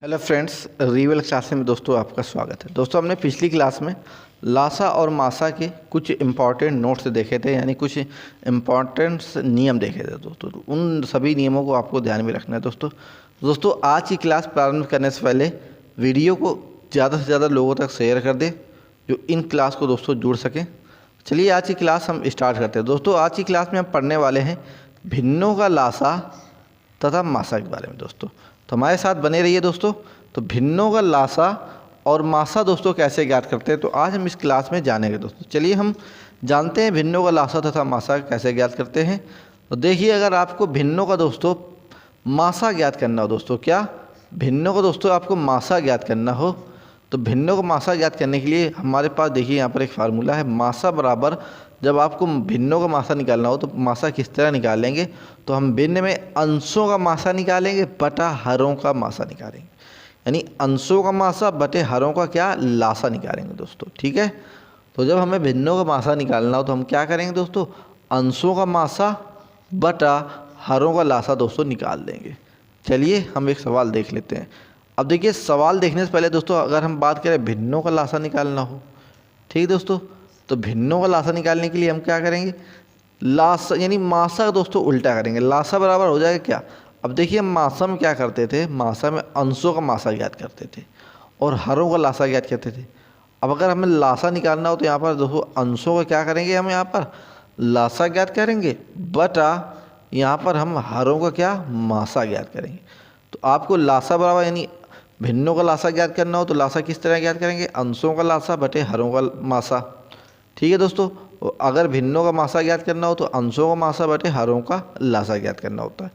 Hello friends, रिवेल class में दोस्तों आपका स्वागत है। दोस्तों हमने पिछली क्लास में लासा और मासा के कुछ इम्पॉर्टेंट नोट्स देखे थे, यानी कुछ इम्पॉर्टेंट नियम देखे थे दोस्तों। उन सभी नियमों को आपको ध्यान में रखना है दोस्तों आज की क्लास प्रारंभ करने से पहले वीडियो को ज़्यादा से ज़्यादा लोगों तक शेयर कर दें जो इन क्लास को दोस्तों जुड़ सकें। चलिए आज की क्लास हम स्टार्ट करते हैं। दोस्तों आज की क्लास में हम पढ़ने वाले हैं भिन्नों का लासा तथा मासा के बारे में दोस्तों, तो हमारे साथ बने रहिए दोस्तों। तो भिन्नों का लासा और मासा दोस्तों कैसे ज्ञात करते हैं, तो आज हम इस क्लास में जानेंगे दोस्तों। चलिए हम जानते हैं भिन्नों का लासा तथा मासा कैसे ज्ञात करते हैं। तो देखिए, अगर आपको भिन्नों का दोस्तों मासा ज्ञात करना हो दोस्तों, क्या भिन्नों का दोस्तों आपको मासा ज्ञात करना हो, तो भिन्नों का मासा ज्ञात करने के लिए हमारे पास देखिए यहाँ पर एक फार्मूला है। मासा बराबर, जब आपको भिन्नों का मासा निकालना हो तो मासा किस तरह निकालेंगे, तो हम भिन्न में अंशों का मासा निकालेंगे बटा हरों का मासा निकालेंगे, यानी अंशों का मासा बटे हरों का क्या लासा निकालेंगे दोस्तों। ठीक है, तो जब हमें भिन्नों का मासा निकालना हो तो हम क्या करेंगे दोस्तों, अंशों का मासा बटा हरों का लासा दोस्तों निकाल देंगे। चलिए हम एक सवाल देख लेते हैं। अब देखिए, सवाल देखने से पहले दोस्तों अगर हम बात करें भिन्नों का लासा निकालना हो, ठीक दोस्तों, तो भिन्नों का लासा निकालने के लिए हम क्या करेंगे, लासा यानी मासा दोस्तों उल्टा करेंगे। लासा बराबर हो जाएगा क्या, अब देखिए हम मासा में क्या करते थे, मासा में अंशों का मासा ज्ञात करते थे और हरों का लासा ज्ञात करते थे। अब अगर हमें लासा निकालना हो तो यहाँ पर दोस्तों अंशों का क्या करेंगे, हम यहाँ पर लासा ज्ञात करेंगे बटा यहाँ पर हम हरों का क्या मासा ज्ञात करेंगे। तो आपको लासा बराबर यानी भिन्नों का लासा ज्ञात करना हो तो लासा किस तरह ज्ञात करेंगे, अंशों का लासा बटे हरों का मासा। ठीक है दोस्तों, अगर भिन्नों का मासा ज्ञात करना हो तो अंशों का मासा बटे हरों का लासा ज्ञात करना होता है।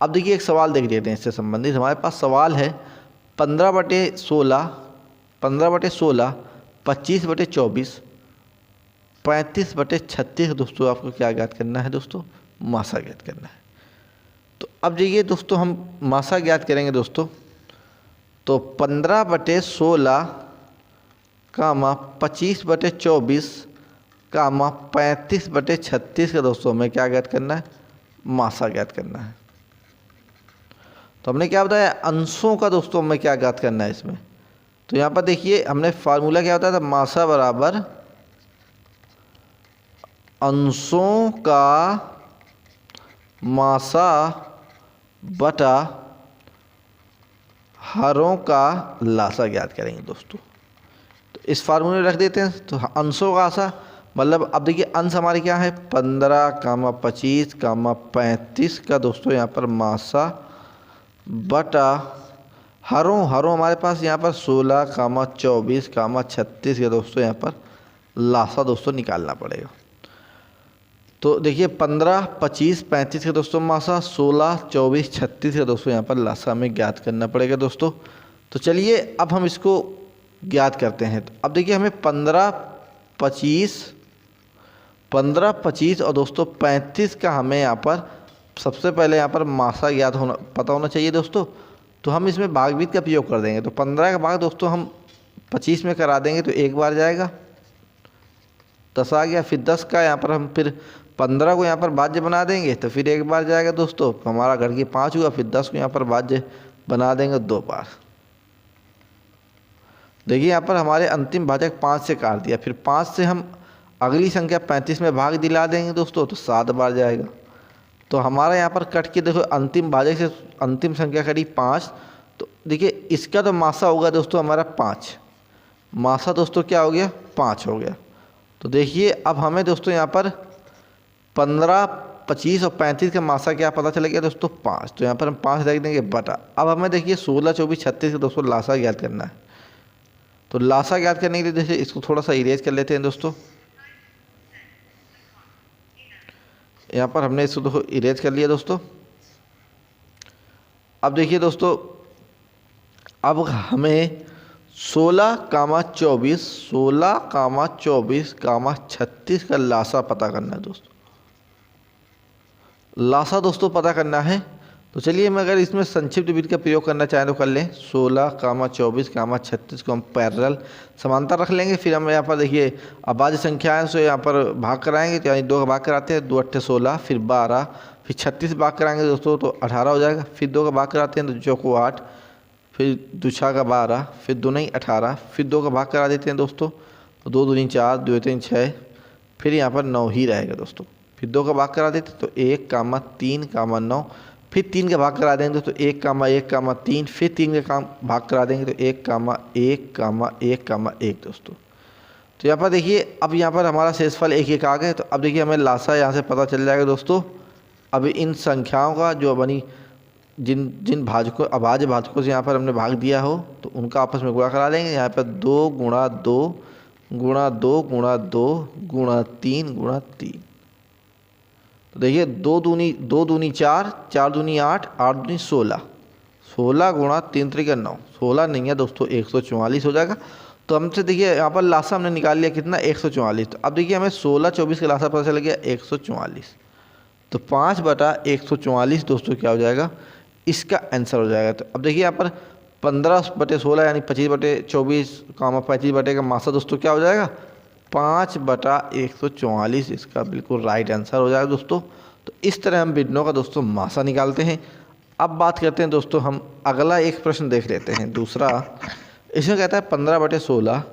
अब देखिए एक सवाल देख लेते हैं इससे संबंधित। हमारे पास सवाल है 15/16, 15/16, 25/24, 35/36 दोस्तों आपको क्या ज्ञात करना है दोस्तों, मासा ज्ञात करना है। तो अब देखिए दोस्तों हम मासा ज्ञात करेंगे दोस्तों, तो 15/16 कामा 25/24 कामा 35/36 का दोस्तों हमें क्या ज्ञात करना है, मासा ज्ञात करना है। तो हमने क्या बताया, अंशों का दोस्तों हमें क्या ज्ञात करना है इसमें। तो यहाँ पर देखिए हमने फार्मूला क्या बताया था, मासा बराबर अंशों का मासा बटा हरों का लासा ज्ञात करेंगे दोस्तों। तो इस फार्मूले में रख देते हैं। तो अंशों का आसा मतलब, अब देखिए अंश हमारे क्या है 15 कामा 25 कामा 35 का दोस्तों यहाँ पर मासा बटा हरों हमारे पास यहाँ पर 16 कामा 24 कामा 36 का दोस्तों यहाँ पर लासा दोस्तों निकालना पड़ेगा। तो देखिए 15, 25, 35 का दोस्तों मासा, 16, 24, 36 का दोस्तों यहाँ पर लासा हमें ज्ञात करना पड़ेगा दोस्तों। तो चलिए अब हम इसको ज्ञात करते हैं। तो अब देखिए हमें 15, 25 और दोस्तों 35 का हमें यहाँ पर सबसे पहले यहाँ पर मासा ज्ञात होना पता होना चाहिए दोस्तों। तो हम इसमें भागवीत का प्रयोग कर देंगे। तो 15 का भाग दोस्तों हम 25 में करा देंगे तो एक बार जाएगा, 10 आ गया। फिर 10 का यहाँ पर हम फिर 15 को यहाँ पर भाज्य बना देंगे तो फिर एक बार जाएगा दोस्तों, हमारा घर की 5 हुआ। फिर 10 को यहाँ पर भाज्य बना देंगे 2 बार। देखिए यहाँ पर हमारे अंतिम भाजक 5 से काट दिया, फिर 5 से हम अगली संख्या 35 में भाग दिला देंगे दोस्तों, तो 7 बार जाएगा। तो हमारा यहाँ पर कट के देखो अंतिम भाजक से अंतिम संख्या करी 5। तो देखिए इसका तो मासा होगा दोस्तों हमारा 5, मासा दोस्तों क्या हो गया 5 हो गया। तो देखिए अब हमें दोस्तों यहाँ पर 15, 25 और 35 का मासा क्या पता चला गया दोस्तों 5। तो यहाँ पर हम 5 रख देंगे बटा। अब हमें देखिए 16, 24, 36 का दोस्तों लासा ज्ञात करना है। तो लासा ज्ञात करने के लिए जैसे इसको थोड़ा सा इरेज कर लेते हैं दोस्तों। यहाँ पर हमने इसको देखो इरेज कर लिया दोस्तों। अब देखिए दोस्तों, अब हमें 16 कामा 24, 16 कामा 24 कामा 36 का लासा पता करना है दोस्तों। लासा दोस्तों पता करना है। तो चलिए मैं अगर इसमें संक्षिप्त विधि का प्रयोग करना चाहें तो कर लें। 16 कामा 24 कामा 36 को हम पैरेलल समांतर रख लेंगे। फिर हम यहाँ पर देखिए अभाज्य संख्याएं से यहाँ पर भाग कराएंगे, तो यानी 2 का भाग कराते हैं, 2 8 16, फिर 12, फिर 36 भाग कराएंगे दोस्तों तो 18 हो जाएगा। फिर 2 का भाग कराते हैं तो 4 को 8, फिर 2 छः का 12, फिर 2 नहीं 18, फिर 2 का भाग करा देते हैं दोस्तों, तो 2 दूनी 4, 2 3 6, फिर यहाँ पर 9 ही रहेगा दोस्तों। फिर 2 का भाग करा देते तो 1, 3, 9, फिर 3 का भाग करा देंगे तो 1, 1, 3, फिर 3 का भाग करा देंगे तो 1, 1, 1 दोस्तों। तो यहाँ पर देखिए अब यहाँ पर हमारा शेषफल 1 1 आ गए। तो अब देखिए हमें लासा यहाँ से पता चल जाएगा दोस्तों। अब इन संख्याओं का जो बनी जिन जिन भाजकों अभाज्य भाजकों से यहाँ पर हमने भाग दिया हो तो उनका आपस में गुणा करा देंगे। यहाँ पर 2 गुणा 2 गुणा 2 गुणा 2 गुणा 3 गुणा 3। तो देखिए 2 दूनी 4, 4 दूनी 8, 8 दूनी 16, 16 गुणा 3 त्रिक 9, 16 नहीं है दोस्तों 144 हो जाएगा। तो हमसे देखिए यहाँ पर लासा हमने निकाल लिया कितना 144। तो अब देखिए हमें 16 24 का लासा पता चल गया 144। तो 5/144 दोस्तों क्या हो जाएगा, इसका आंसर हो जाएगा। तो अब देखिए यहाँ पर 15/16 यानी 25/24 35 बटे का मासा दोस्तों क्या हो जाएगा 5/144, इसका बिल्कुल राइट आंसर हो जाएगा दोस्तों। तो इस तरह हम भिन्नों का दोस्तों मासा निकालते हैं। अब बात करते हैं दोस्तों, हम अगला एक प्रश्न देख लेते हैं दूसरा। इसमें कहता है 15/16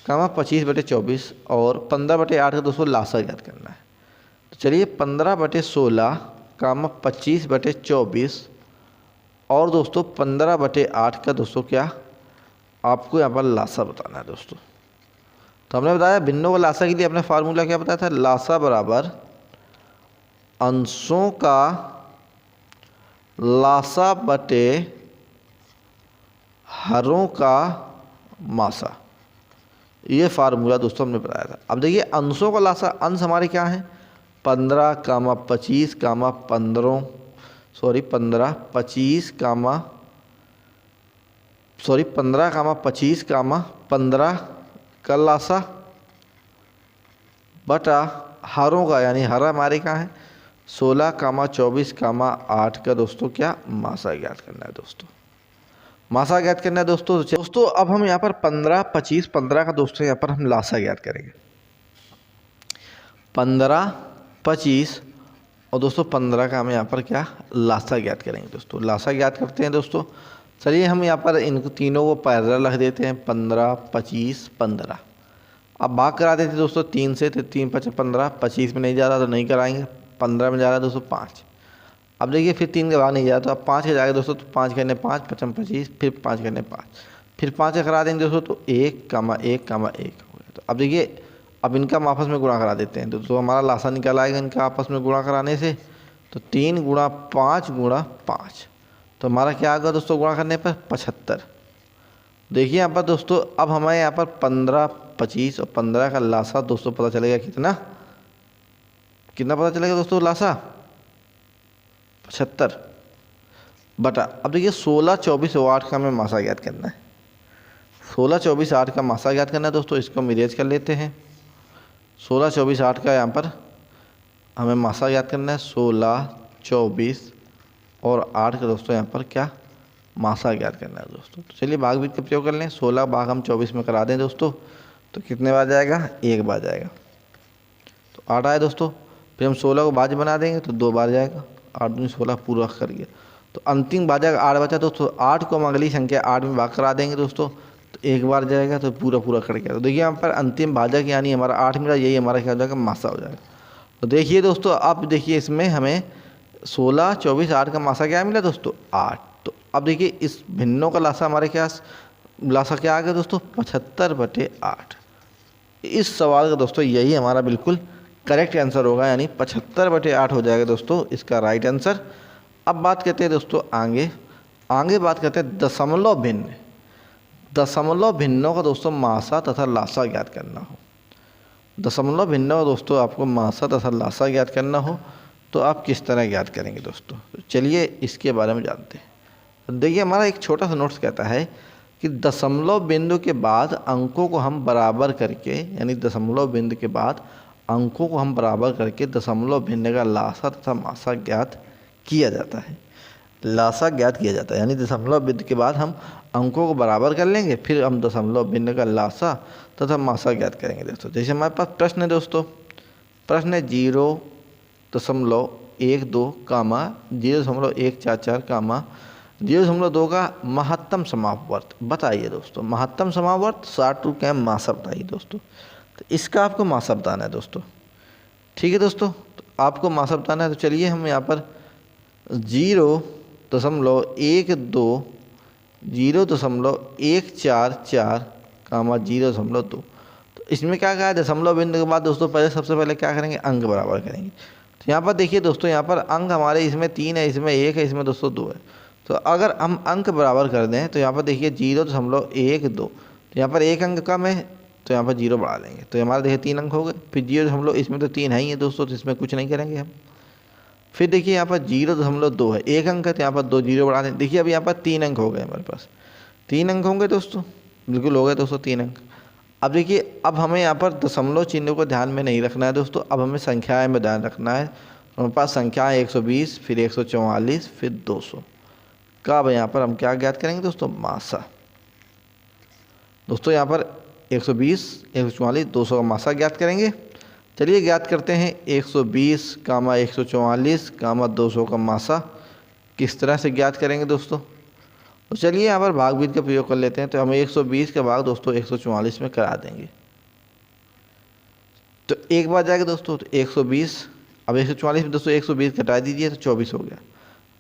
25/24 और 15/8 का दोस्तों लासा ज्ञात करना है। तो चलिए 15/16 25/24 और दोस्तों 15/8 का दोस्तों क्या आपको यहाँ पर लासा बताना है दोस्तों। तो हमने बताया भिन्नों का लासा के लिए अपने फार्मूला क्या बताया था, लासा बराबर अंशों का लासा बटे हरों का मासा, ये फार्मूला दोस्तों हमने बताया था। अब देखिए अंशों का लासा, अंश हमारे क्या हैं 15, 25, 15 15, 25, 25, 15 का लासा बटा हरों का, यानी हरा हमारे कहाँ है 16, 24, 8 का दोस्तों क्या मासा ज्ञात करना है दोस्तों, मासा ज्ञात करना है दोस्तों। दोस्तों अब हम यहाँ पर 15, 25, 15 का दोस्तों यहाँ पर हम लासा ज्ञात करेंगे। 15, 25 और दोस्तों 15 का हम यहाँ पर क्या लासा ज्ञात करेंगे दोस्तों। लासा ज्ञात करते हैं दोस्तों। चलिए हम यहाँ पर इनको तीनों को पैरेलल रख देते हैं 15, 25, 15। अब भाग करा देते हैं दोस्तों 3 से, तो 3 5 15, 25 में नहीं जा रहा तो नहीं कराएंगे, 15 में जा रहा है दोस्तों 5। अब देखिए फिर 3 के भाग नहीं जा रहा तो अब 5 के जाएगा दोस्तों, तो 5 करने 5, 5 25, फिर 5 करने 5, फिर 5 का करा देंगे दोस्तों तो 1, 1, 1 हो गया। तो अब देखिए अब इनका हम आपस में गुणा करा देते हैं तो हमारा लासा निकल आएगा इनका आपस में गुणा कराने से। तो 3 गुणा 5 गुणा 5, तो हमारा क्या आएगा दोस्तों गुणा करने पर 75। देखिए यहाँ पर दोस्तों अब हमें यहाँ पर 15, 25 और 15 का लासा दोस्तों पता चलेगा कितना पता चलेगा दोस्तों लासा 75 बटा। अब देखिए 16, 24 और 8 का हमें मासा ज्ञात करना है। 16, 24, 8 का मासा ज्ञात करना है दोस्तों, इसको हम इरेज कर लेते हैं। 16, 24, 8 का यहाँ पर हमें मासा ज्ञात करना है। 16, 24 और 8 का दोस्तों यहाँ पर क्या मासा ज्ञात करना है दोस्तों। तो चलिए भाग विधि का प्रयोग कर लें। 16 भाग हम 24 में करा दें दोस्तों, तो कितने बार जाएगा 1 बार जाएगा। तो 8 आया दोस्तों। फिर हम 16 को भाज्य बना देंगे तो 2 बार जाएगा, 8 दूनी 16 पूरा कर गया। तो अंतिम भाजक 8 बचा दोस्तों। 8 को हम अगली संख्या 8 में भाग करा देंगे दोस्तों, तो 1 बार जाएगा तो पूरा कट गया। तो देखिए यहाँ पर अंतिम भाजक यानी हमारा 8 मिला, यही हमारा क्या हो जाएगा मासा हो जाएगा। तो देखिए दोस्तों अब देखिए इसमें हमें 16, 24, 8 का मासा क्या मिला दोस्तों 8। तो अब देखिए इस भिन्नों का लासा हमारे क्या लासा क्या आ गया दोस्तों 75/8। इस सवाल का दोस्तों यही हमारा बिल्कुल करेक्ट आंसर होगा, यानी 75/8 हो जाएगा दोस्तों इसका राइट आंसर। अब बात करते हैं दोस्तों आगे बात करते हैं दशमलव भिन्नों का दोस्तों मासा तथा लासा ज्ञात करना हो। दशमलव भिन्नों का दोस्तों आपको मासा तथा लासा ज्ञात करना हो तो आप किस तरह ज्ञात करेंगे दोस्तों। तो चलिए इसके बारे में जानते हैं। देखिए हमारा एक छोटा सा नोट्स कहता है कि दशमलव बिंदु के बाद अंकों को हम बराबर करके, यानी दशमलव बिंदु के बाद अंकों को हम बराबर करके दशमलव भिन्न का लासा तथा मासा ज्ञात किया जाता है। लासा ज्ञात किया जाता है यानी दशमलव बिंदु के बाद हम अंकों को बराबर कर लेंगे, फिर हम दशमलव भिन्न का लासा तथा मासा ज्ञात करेंगे दोस्तों। जैसे हमारे पास प्रश्न है दोस्तों, प्रश्न है 0.12, 0.144, 0.2 का महत्तम समापवर्त बताइए दोस्तों। महत्तम समापवर्त 60 का मासा बताइए दोस्तों। तो इसका आपको मासा बताना है दोस्तों। ठीक है दोस्तों, तो आपको मासा बताना है। तो चलिए हम यहाँ पर 0.112 0.144 कामा 0.2। तो इसमें क्या कहा है, दशमलव बिंदु के बाद दोस्तों पहले सबसे पहले क्या करेंगे, अंक बराबर करेंगे। तो यहाँ पर देखिए दोस्तों, यहाँ पर अंक हमारे इसमें 3 है, इसमें 1 है, इसमें दोस्तों 2 है। तो अगर हम अंक बराबर कर दें तो यहाँ पर देखिए 0.12, तो यहाँ पर एक अंक कम है तो यहाँ पर 0 बढ़ा देंगे, तो हमारे देखिए 3 अंक हो गए। फिर 0. इसमें तो 3 है ही है दोस्तों, तो इसमें कुछ नहीं करेंगे हम। फिर देखिए यहाँ पर 0.2 है, एक अंक है, तो यहाँ पर 2 0 बढ़ा दें। देखिए अब यहाँ पर 3 अंक हो गए हमारे पास, 3 अंक होंगे दोस्तों, बिल्कुल हो गए दोस्तों 3 अंक। अब देखिए, अब हमें यहाँ पर दशमलव चिन्ह को ध्यान में नहीं रखना है दोस्तों, अब हमें संख्याएं में ध्यान रखना है। हमारे पास संख्याएं 120, फिर 144, फिर 200 का अब यहाँ पर हम क्या ज्ञात करेंगे दोस्तों, मासा। दोस्तों यहाँ पर 120, 144, 200 का मासा ज्ञात करेंगे। चलिए ज्ञात करते हैं 120 कामा 144 कामा 200 का मासा किस तरह से ज्ञात करेंगे दोस्तों। तो चलिए यहाँ पर भाग विधि का प्रयोग कर लेते हैं। तो हम 120 का भाग दोस्तों 144 में करा देंगे। तो एक बार जाएगा दोस्तों, तो 120, अब 144 में दोस्तों 120 घटा दीजिए तो 24 हो गया।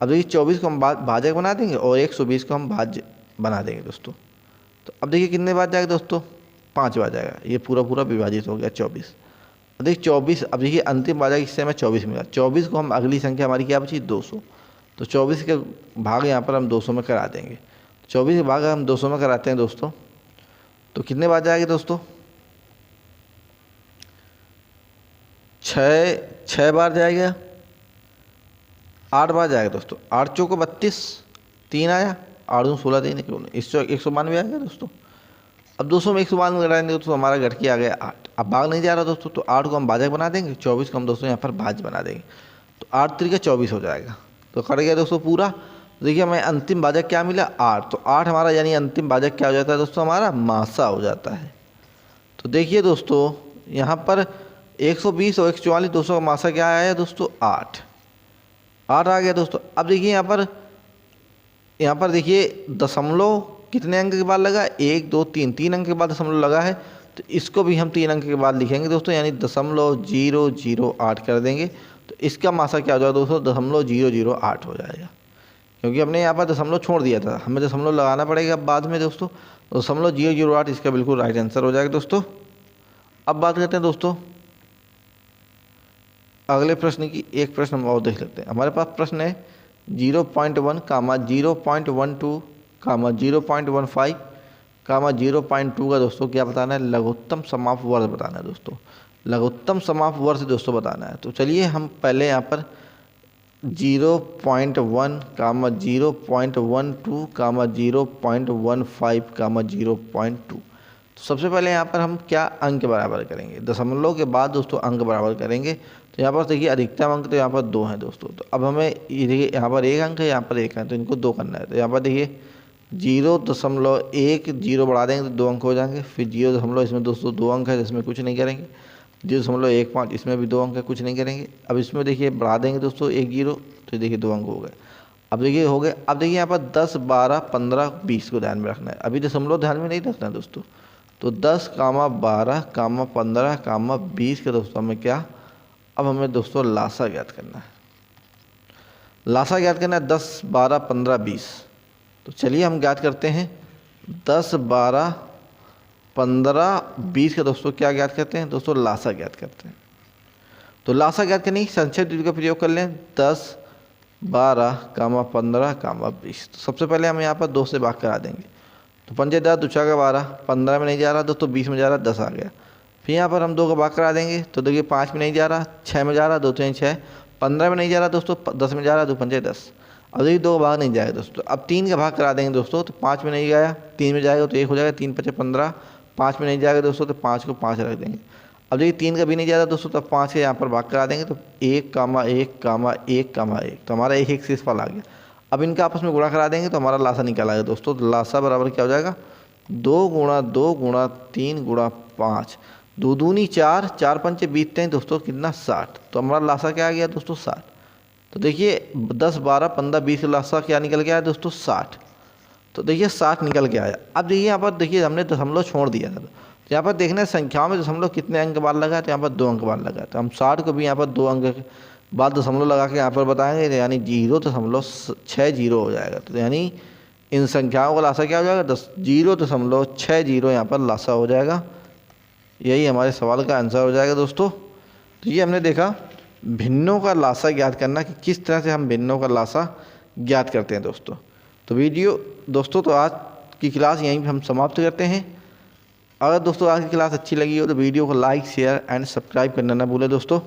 अब देखिए 24 को हम भाजक बना देंगे और 120 को हम भाज्य बना देंगे दोस्तों। तो अब देखिए कितने बार जाएगा दोस्तों, 5 बार जाएगा। ये पूरा पूरा विभाजित हो गया 24। अब देखिए 24, अब देखिए अंतिम बार जाएगा, इससे हमें 24 मिला। 24 को हम अगली संख्या हमारी क्या बची, 200। तो 24 के भाग यहाँ पर हम 200 में करा देंगे। 24 के भाग हम 200 में कराते हैं दोस्तों, तो कितने बार जाएंगे दोस्तों, 6 बार जाएगा, 8 बार जाएगा दोस्तों। 8 चौको 32, 3 आया, 8 दूँ 16, 3 इस 192 आएगा दोस्तों। अब 200 में 192 लगाएंगे दोस्तों, हमारा घट के आ गया 8। अब भाग नहीं जा रहा दोस्तों, तो 8 को हम भाजक बना देंगे, 24 को हम दोस्तों यहाँ पर भाज्य बना देंगे। तो 8 3 का 24 हो जाएगा। तो कट गया दोस्तों पूरा। देखिए हमें अंतिम भाजक क्या मिला, 8। तो 8 हमारा यानी अंतिम भाजक क्या हो जाता है दोस्तों, हमारा मासा हो जाता है। तो देखिए दोस्तों यहाँ पर 120 और 144, 200 का मासा क्या आया दोस्तों, 8 आ गया दोस्तों। अब देखिए यहाँ पर देखिए दशमलव कितने अंक के बाद लगा, 1 2 3, 3 अंक के बाद दशमलव लगा है। तो इसको भी हम 3 अंक के बाद लिखेंगे दोस्तों, यानी 0.008 कर देंगे। तो इसका मासा क्या हो जाएगा दोस्तों, 0.008 हो जाएगा, क्योंकि हमने यहाँ पर दशमलव छोड़ दिया था, हमें दशमलव लगाना पड़ेगा बाद में दोस्तों। 0.008 इसका बिल्कुल राइट आंसर हो जाएगा दोस्तों। अब बात करते हैं दोस्तों अगले प्रश्न की। एक प्रश्न हम और देख लेते हैं। हमारे पास प्रश्न है 0.1 कामा 0.12 कामा 0.15 कामा 0.2 का दोस्तों क्या बताना है, लघुत्तम समाप वर्ष बताना है दोस्तों। लघुत्तम समाप वर्ष दोस्तों बताना है। तो चलिए हम पहले यहाँ पर 0.1 कामा 0.12 कामा 0.15 कामा 0.2। तो सबसे पहले यहाँ पर हम क्या अंक बराबर करेंगे, दशमलव के बाद दोस्तों अंक बराबर करेंगे। तो यहाँ पर देखिए अधिकतम अंक तो यहाँ पर 2 हैं दोस्तों। तो अब हमें ये देखिए यहाँ पर 1 अंक है, यहाँ पर 1 है, तो इनको 2 करना है। तो यहाँ पर देखिए 0.1 0 बढ़ा देंगे तो 2 अंक हो जाएंगे। फिर 0. इसमें दोस्तों 2 अंक है, जिसमें कुछ नहीं करेंगे। 0.15 इसमें भी 2 अंक है, कुछ नहीं करेंगे। अब इसमें देखिए बढ़ा देंगे दोस्तों 1 0, तो देखिए 2 अंक हो गए। अब देखिए हो गए। अब देखिए यहाँ पर 10 12 15 20 को ध्यान में रखना है, अभी दशमलव ध्यान में नहीं रखना है दोस्तों। तो 10 कामा 12 कामा 15 कामा 20 के दोस्तों हमें क्या, अब हमें दोस्तों लासा ज्ञात करना है। लासा ज्ञात करना है 10 12 15 20। तो चलिए हम ज्ञात करते हैं 10 12 15 20 के दोस्तों क्या ज्ञात करते हैं दोस्तों, लासा ज्ञात करते हैं। तो लासा ज्ञात करने की संक्षिप्त विधि का प्रयोग कर लें, 10 12 कामा 15 कामा 20। तो सबसे पहले हम यहाँ पर 2 से भाग करा देंगे। तो 5 10 2 का 12, 15 में नहीं जा रहा दोस्तों, 20 में जा रहा, 10 आ गया। फिर यहाँ पर हम 2 का भाग करा देंगे। तो देखिए 5 में नहीं जा रहा, 6 में जा रहा, 2 3 6, 15 में नहीं जा रहा दोस्तों, 10 में जा रहा, 2 5 10। अब देखिए 2 का भाग नहीं जाएगा दोस्तों। अब 3 का भाग करा देंगे दोस्तों। तो 5 में नहीं गया, 3 में जाएगा तो 1 हो जाएगा, 3 5 15। 5 में नहीं जाएगा दोस्तों, तो 5 को 5 रख देंगे। अब देखिए 3 का भी नहीं जा रहा दोस्तों, तो 5 के यहाँ पर भाग करा देंगे। तो 1 कामा 1 कामा 1 कामा 1, तो हमारा 1 1 शेषफल आ गया। अब इनका आपस में गुणा करा देंगे तो हमारा लासा निकल आएगा दोस्तों। तो लासा बराबर क्या हो जाएगा, 2 गुणा 2 गुणा 3 गुणा 5, 2 दूनी 4, 4 पंचे बीतते हैं दोस्तों कितना, 60। तो हमारा लासा क्या आ गया दोस्तों, 60। तो देखिए 10, 12, 15, 20 का लासा क्या निकल के आया दोस्तों 60। तो देखिए 60 निकल के आया। अब देखिए यहाँ पर देखिए हमने दशमलव छोड़ दिया था, तो यहाँ पर देखना है संख्याओं में दशमलव कितने अंक बाद लगा, तो यहाँ पर 2 अंक बाद लगा। तो हम 60 को भी यहाँ पर 2 अंक बाद दशमलव लगा के यहाँ पर बताएंगे, तो यानी 0.60 हो जाएगा। तो यानी इन संख्याओं का लासा क्या हो जाएगा 0.60 यहाँ पर लासा हो जाएगा। यही हमारे सवाल का आंसर हो जाएगा दोस्तों। तो ये हमने देखा भिन्नों का लासा ज्ञात करना, कि किस तरह से हम भिन्नों का लासा ज्ञात करते हैं दोस्तों। तो वीडियो दोस्तों, तो आज की क्लास यहीं पे हम समाप्त करते हैं। अगर दोस्तों आज की क्लास अच्छी लगी हो तो वीडियो को लाइक, शेयर एंड सब्सक्राइब करना ना भूलें दोस्तों।